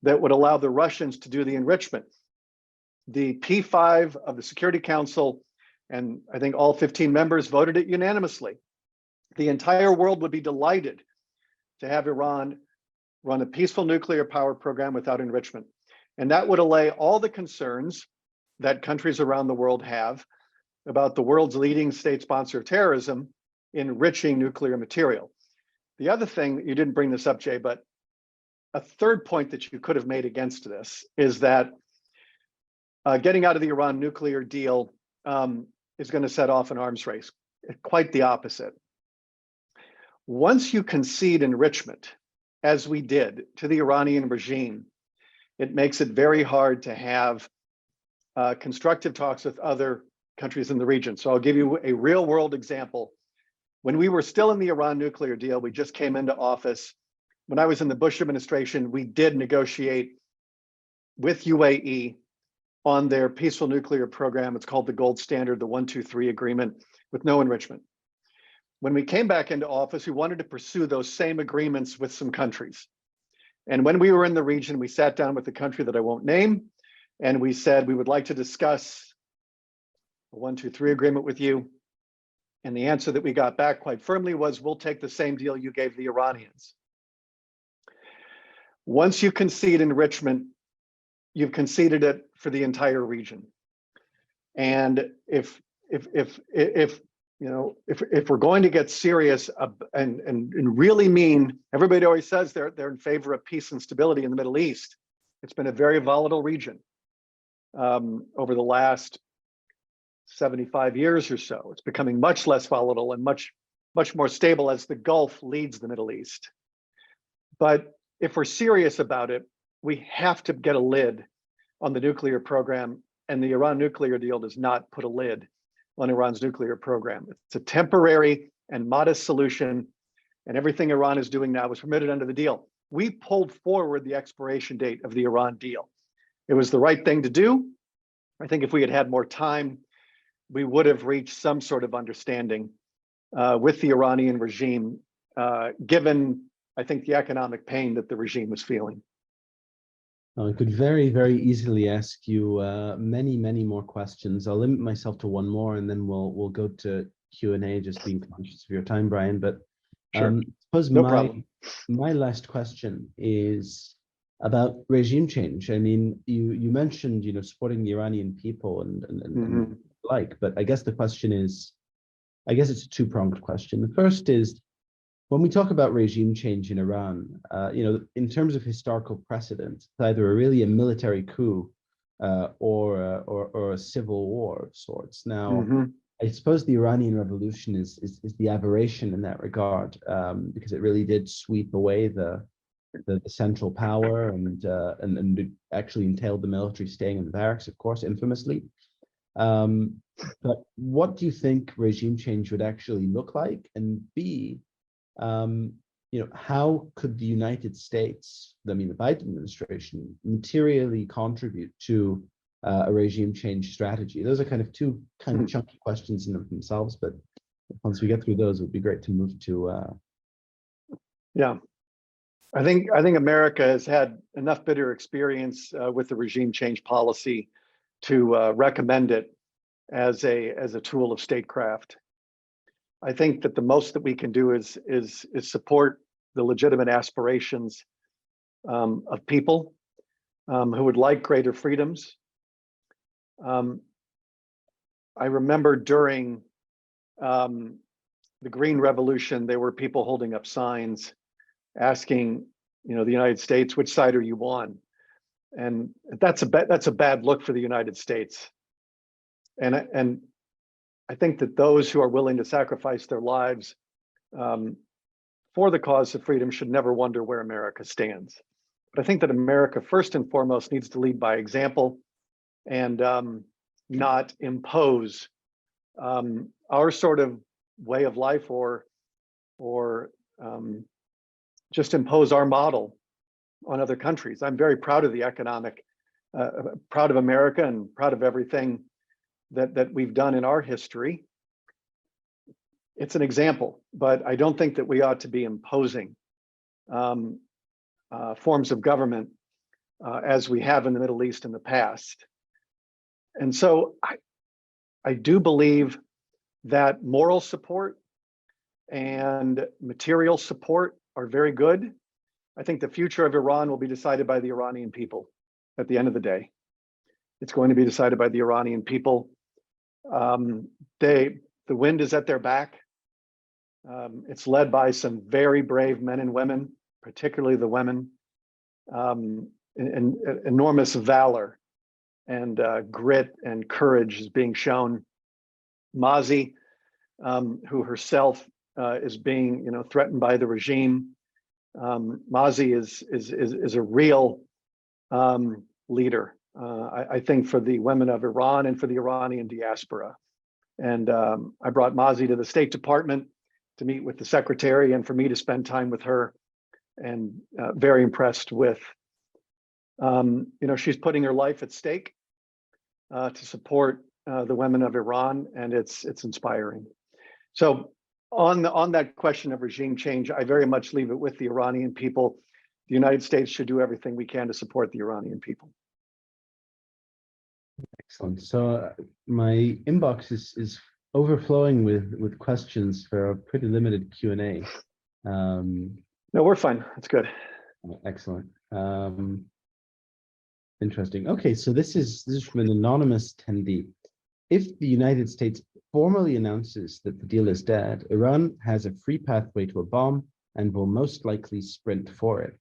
that would allow the Russians to do the enrichment. The P5 of the Security Council, and I think all 15 members voted it unanimously. The entire world would be delighted to have Iran run a peaceful nuclear power program without enrichment. And that would allay all the concerns that countries around the world have about the world's leading state sponsor of terrorism enriching nuclear material. The other thing, you didn't bring this up, Jay, but a third point that you could have made against this is that getting out of the Iran nuclear deal is going to set off an arms race. Quite the opposite. Once you concede enrichment, as we did to the Iranian regime, it makes it very hard to have constructive talks with other countries in the region. So I'll give you a real world example. When we were still in the Iran nuclear deal, we just came into office. When I was in the Bush administration, we did negotiate with UAE on their peaceful nuclear program. It's called the Gold Standard, the 123 agreement, with no enrichment. When we came back into office, we wanted to pursue those same agreements with some countries. And when we were in the region, we sat down with the country that I won't name, and we said we would like to discuss a 1, 2, 3 agreement with you. And the answer that we got back quite firmly was, we'll take the same deal you gave the Iranians. Once you concede enrichment, you've conceded it for the entire region. And if we're going to get serious and really mean, everybody always says they're in favor of peace and stability in the Middle East. It's been a very volatile region over the last 75 years or so. It's becoming much less volatile and much more stable as the Gulf leads the Middle East. But if we're serious about it, we have to get a lid on the nuclear program, and the Iran nuclear deal does not put a lid on Iran's nuclear program. It's a temporary and modest solution, and everything Iran is doing now is permitted under the deal. We pulled forward the expiration date of the Iran deal. It was the right thing to do. I think if we had had more time, we would have reached some sort of understanding with the Iranian regime, given, I think, the economic pain that the regime was feeling. I could very, very easily ask you many more questions. I'll limit myself to one more, and then we'll go to Q&A, just being conscious of your time, Brian. But sure. Suppose no problem. My last question is about regime change. I mean, you mentioned, supporting the Iranian people and but I guess the question is, I guess it's a two-pronged question. The first is, when we talk about regime change in Iran, in terms of historical precedent, it's either really a military coup or a civil war of sorts. Now, I suppose the Iranian Revolution is the aberration in that regard, because it really did sweep away the central power and it actually entailed the military staying in the barracks, of course, infamously. But what do you think regime change would actually look like? And B, how could the United States, the Biden administration, materially contribute to a regime change strategy? Those are kind of two chunky questions in themselves, but once we get through those, it would be great to move to. Yeah, I think America has had enough bitter experience with the regime change policy to recommend it as a tool of statecraft. I think that the most that we can do is support the legitimate aspirations of people who would like greater freedoms. I remember during the Green Revolution, there were people holding up signs asking, the United States, which side are you on? And that's a bad look for the United States. And I think that those who are willing to sacrifice their lives for the cause of freedom should never wonder where America stands. But I think that America, first and foremost, needs to lead by example and not impose our sort of way of life or just impose our model on other countries. I'm very proud of the proud of America and proud of everything that we've done in our history. It's an example, but I don't think that we ought to be imposing forms of government as we have in the Middle East in the past. And so I do believe that moral support and material support are very good. I think the future of Iran will be decided by the Iranian people at the end of the day. It's going to be decided by the Iranian people. The wind is at their back. It's led by some very brave men and women, particularly the women, and enormous valor and grit and courage is being shown. Mazi, who herself is being, threatened by the regime. Mazi is a real leader, I think, for the women of Iran and for the Iranian diaspora. And I brought Mazi to the State Department to meet with the secretary and for me to spend time with her, and very impressed with, she's putting her life at stake to support the women of Iran, and it's inspiring. So on that question of regime change, I very much leave it with the Iranian people. the United States should do everything we can to support the Iranian people. Excellent. So my inbox is overflowing with questions for a pretty limited Q&A. No, we're fine. That's good. Excellent. Interesting. Okay, so this is from an anonymous attendee. If the United States formally announces that the deal is dead, Iran has a free pathway to a bomb and will most likely sprint for it.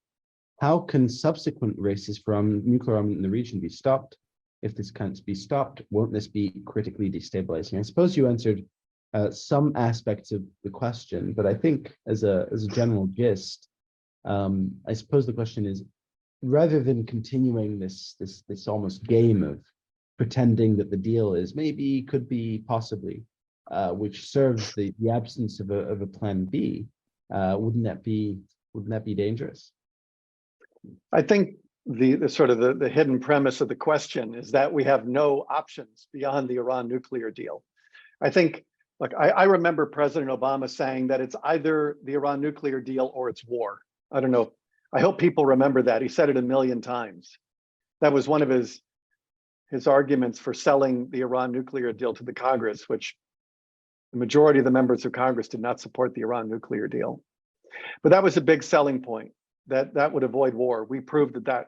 How can subsequent races from nuclear armament in the region be stopped? If this can't be stopped, won't this be critically destabilizing? I suppose you answered some aspects of the question, but I think as a general gist, I suppose the question is, rather than continuing this almost game of pretending that the deal is maybe, could be, possibly, which serves the absence of a plan B, wouldn't that be dangerous? I think the sort of the hidden premise of the question is that we have no options beyond the Iran nuclear deal. I think, look, I remember President Obama saying that it's either the Iran nuclear deal or it's war. I don't know. I hope people remember that. He said it a million times. That was one of his arguments for selling the Iran nuclear deal to the Congress, which the majority of the members of Congress did not support the Iran nuclear deal. But that was a big selling point, that would avoid war. We proved that that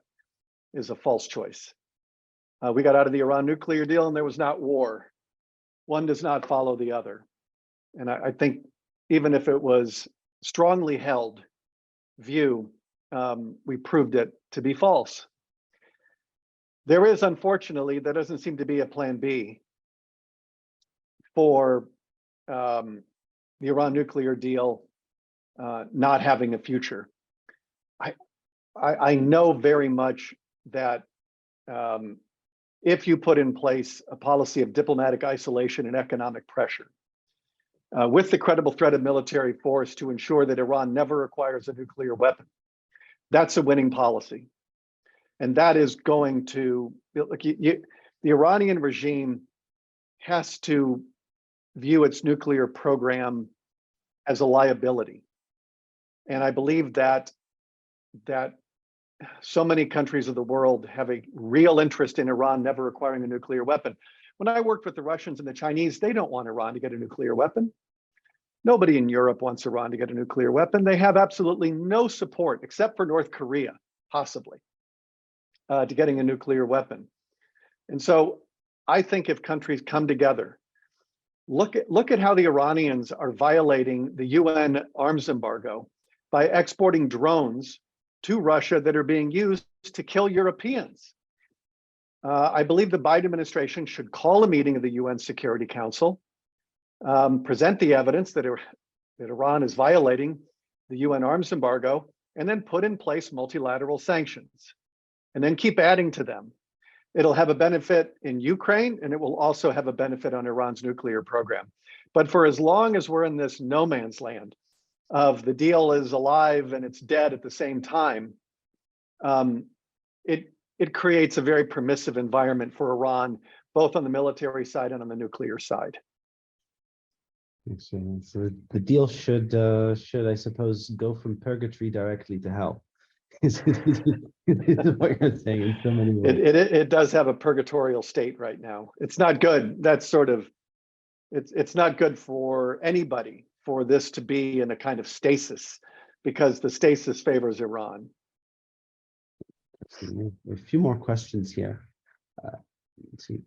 is a false choice. We got out of the Iran nuclear deal and there was not war. One does not follow the other. And I think even if it was strongly held view, we proved it to be false. There is, unfortunately, there doesn't seem to be a plan B for the Iran nuclear deal not having a future. I know very much that if you put in place a policy of diplomatic isolation and economic pressure, with the credible threat of military force to ensure that Iran never acquires a nuclear weapon, that's a winning policy. And that is going to, look, the Iranian regime has to view its nuclear program as a liability. And I believe that so many countries of the world have a real interest in Iran never acquiring a nuclear weapon. When I worked with the Russians and the Chinese, they don't want Iran to get a nuclear weapon. Nobody in Europe wants Iran to get a nuclear weapon. They have absolutely no support, except for North Korea, possibly, to getting a nuclear weapon. And so I think if countries come together, look at how the Iranians are violating the UN arms embargo by exporting drones to Russia that are being used to kill Europeans. I believe the Biden administration should call a meeting of the UN Security Council, present the evidence that Iran is violating the UN arms embargo, and then put in place multilateral sanctions, and then keep adding to them. It'll have a benefit in Ukraine, and it will also have a benefit on Iran's nuclear program. But for as long as we're in this no man's land of the deal is alive and it's dead at the same time, it creates a very permissive environment for Iran, both on the military side and on the nuclear side. Excellent. So the deal should I suppose go from purgatory directly to hell? Is what you're saying in so many ways. It does have a purgatorial state right now. It's not good. That's sort of, it's not good for anybody for this to be in a kind of stasis, because the stasis favors Iran. A few more questions here. Let's see.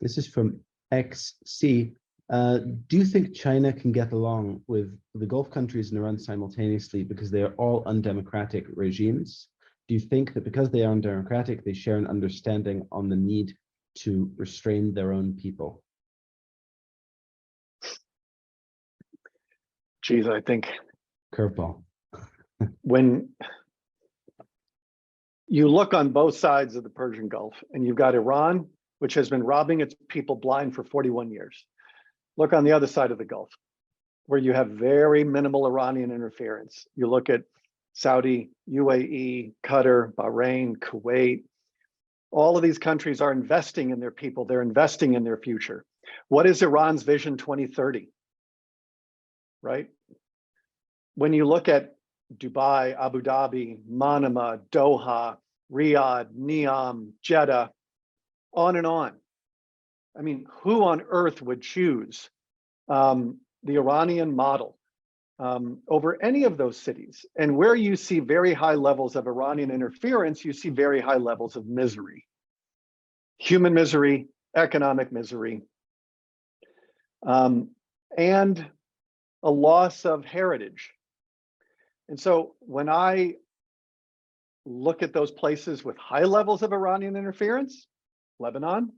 This is from XC. Do you think China can get along with the Gulf countries and Iran simultaneously because they are all undemocratic regimes? Do you think that because they are undemocratic, they share an understanding on the need to restrain their own people? Geez, I think Curveball. when you look on both sides of the Persian Gulf, and you've got Iran, which has been robbing its people blind for 41 years. Look on the other side of the Gulf, where you have very minimal Iranian interference. You look at Saudi, UAE, Qatar, Bahrain, Kuwait. All of these countries are investing in their people. They're investing in their future. What is Iran's Vision 2030? Right? When you look at Dubai, Abu Dhabi, Manama, Doha, Riyadh, Neom, Jeddah, on and on. I mean, who on earth would choose the Iranian model over any of those cities? And where you see very high levels of Iranian interference, you see very high levels of misery, human misery, economic misery, and a loss of heritage. And so when I look at those places with high levels of Iranian interference, Lebanon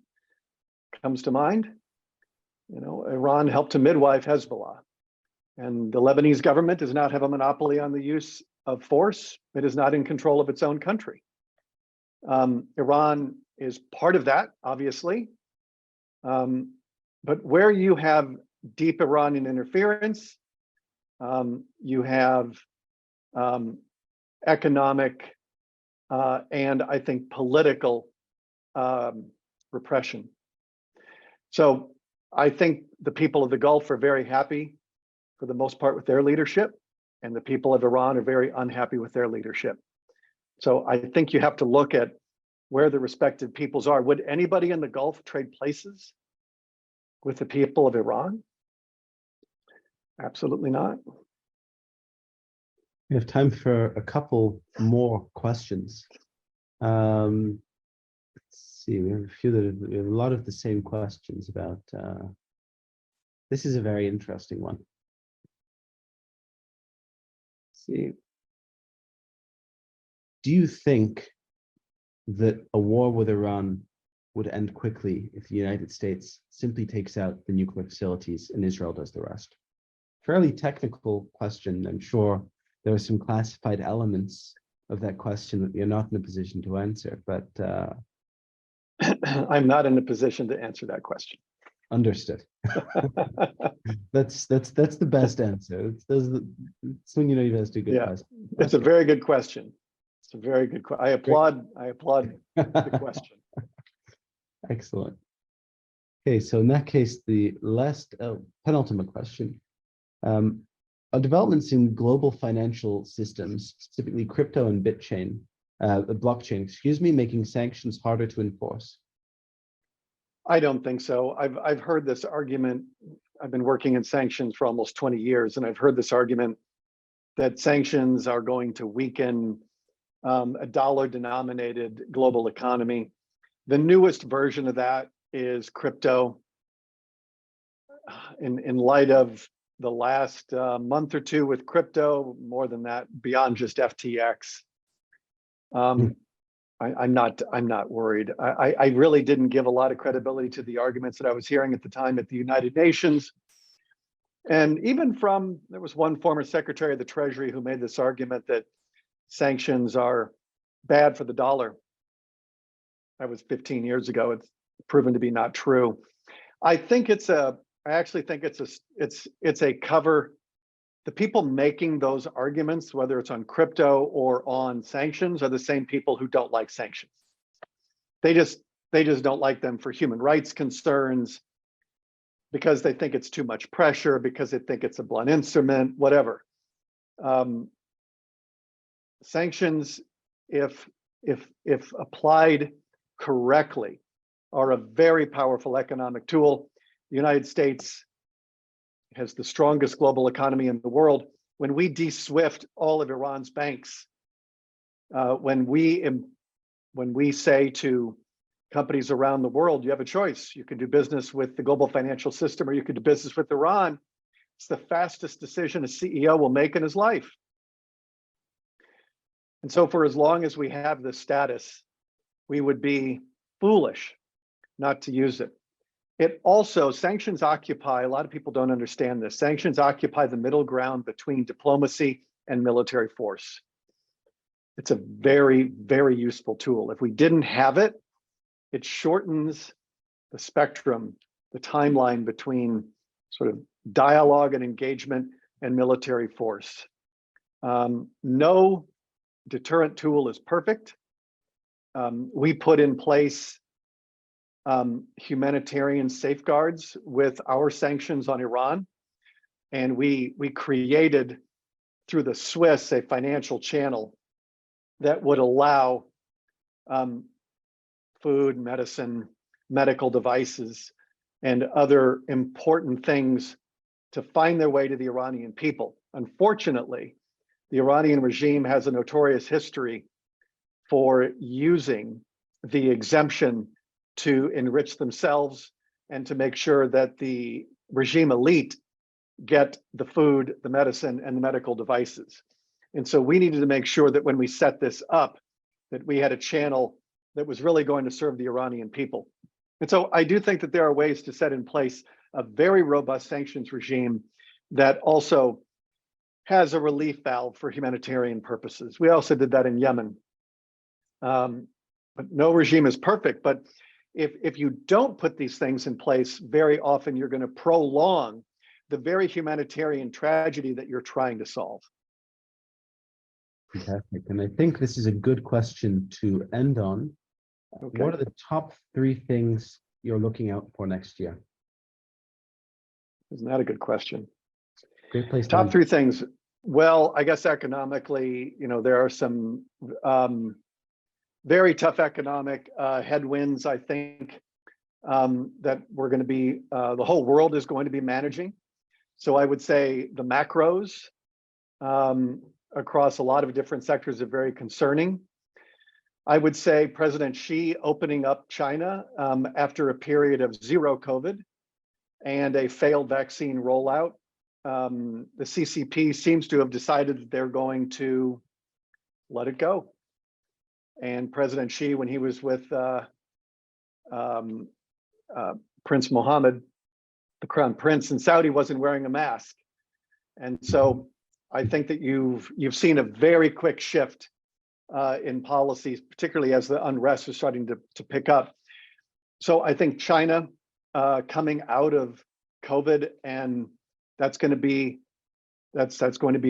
comes to mind. You know, Iran helped to midwife Hezbollah. And the Lebanese government does not have a monopoly on the use of force. It is not in control of its own country. Iran is part of that, obviously. But where you have deep Iranian interference, you have economic and I think political repression. So I think the people of the Gulf are very happy for the most part with their leadership, and the people of Iran are very unhappy with their leadership. So I think you have to look at where the respective peoples are. Would anybody in the Gulf trade places with the people of Iran? Absolutely not. We have time for a couple more questions. Let's see, we have a few we have a lot of the same questions about, this is a very interesting one. Let's see. Do you think that a war with Iran would end quickly if the United States simply takes out the nuclear facilities and Israel does the rest? Fairly technical question. I'm sure there are some classified elements of that question that you're not in a position to answer, but I'm not in a position to answer that question. Understood. That's the best answer. It's when you know you've asked a good question. It's a very good question. It's a very good question. I applaud the question. Excellent. Okay, so in that case, the last penultimate question. Are developments in global financial systems, specifically crypto and blockchain, excuse me, making sanctions harder to enforce? I don't think so. I've heard this argument. I've been working in sanctions for almost 20 years, and I've heard this argument that sanctions are going to weaken a dollar-denominated global economy. The newest version of that is crypto. In light of the last month or two with crypto, more than that, beyond just FTX, I'm not worried. I really didn't give a lot of credibility to the arguments that I was hearing at the time at the United Nations. And even there was one former Secretary of the Treasury who made this argument that sanctions are bad for the dollar. That was 15 years ago. It's proven to be not true. I actually think it's a cover. The people making those arguments, whether it's on crypto or on sanctions, are the same people who don't like sanctions. They just don't like them for human rights concerns, because they think it's too much pressure, because they think it's a blunt instrument, whatever. Sanctions, if applied correctly, are a very powerful economic tool. The United States has the strongest global economy in the world. When we de-SWIFT all of Iran's banks, when we say to companies around the world, you have a choice. You can do business with the global financial system, or you can do business with Iran. It's the fastest decision a CEO will make in his life. And so for as long as we have this status, we would be foolish not to use it. It also, sanctions occupy, a lot of people don't understand this, sanctions occupy the middle ground between diplomacy and military force. It's a very, very useful tool. If we didn't have it, it shortens the spectrum, the timeline between sort of dialogue and engagement and military force. No deterrent tool is perfect. We put in place humanitarian safeguards with our sanctions on Iran, and we created through the Swiss a financial channel that would allow food, medicine, medical devices, and other important things to find their way to the Iranian people. Unfortunately, the Iranian regime has a notorious history for using the exemption to enrich themselves and to make sure that the regime elite get the food, the medicine, and the medical devices. And so we needed to make sure that when we set this up, that we had a channel that was really going to serve the Iranian people. And so I do think that there are ways to set in place a very robust sanctions regime that also has a relief valve for humanitarian purposes. We also did that in Yemen. But no regime is perfect, but if you don't put these things in place, very often you're going to prolong the very humanitarian tragedy that you're trying to solve. Fantastic. And I think this is a good question to end on. Okay. What are the top 3 things you're looking out for next year? Isn't that a good question? Great place to Top end. 3 things. Well, I guess economically, there are some very tough economic headwinds, I think, that we're going to be, the whole world is going to be managing. So I would say the macros across a lot of different sectors are very concerning. I would say President Xi opening up China after a period of 0 COVID and a failed vaccine rollout. The CCP seems to have decided that they're going to let it go. And President Xi, when he was with Prince Mohammed, the crown prince in Saudi, wasn't wearing a mask. And so I think that you've seen a very quick shift in policies, particularly as the unrest is starting to pick up. So I think China coming out of COVID, and that's going to be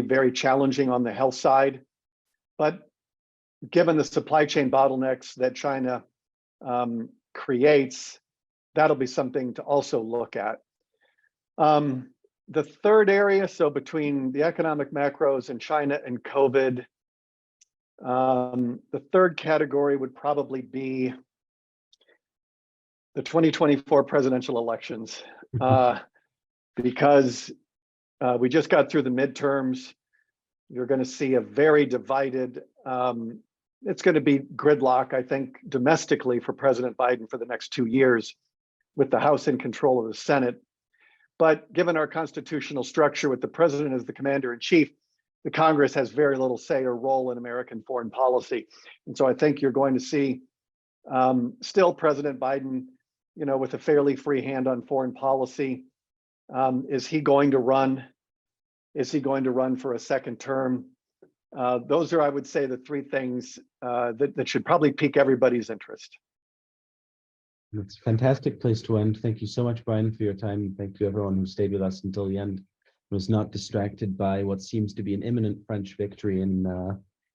very challenging on the health side. But given the supply chain bottlenecks that China creates, that'll be something to also look at. The third area, so between the economic macros and China and COVID, the third category would probably be the 2024 presidential elections, because we just got through the midterms. You're going to see a very divided, it's going to be gridlock, I think, domestically for President Biden for the next 2 years, with the House in control of the Senate. But given our constitutional structure with the president as the commander in chief, the Congress has very little say or role in American foreign policy. And so I think you're going to see still President Biden, with a fairly free hand on foreign policy. Is he going to run? Is he going to run for a second term? Those are, I would say, the 3 things that should probably pique everybody's interest. It's a fantastic place to end. Thank you so much, Brian, for your time. Thank you, everyone who stayed with us until the end, was not distracted by what seems to be an imminent French victory in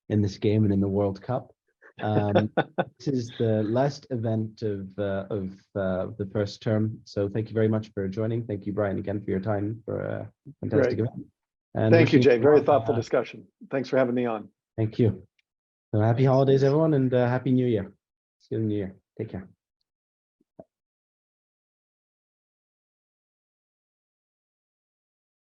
this game and in the World Cup. This is the last event of the first term. So thank you very much for joining. Thank you, Brian, again for your time for a fantastic event. And thank you, Jay. Very thoughtful discussion. Thanks for having me on. Thank you. So happy holidays, everyone, and happy New Year. See you in the new year. Take care.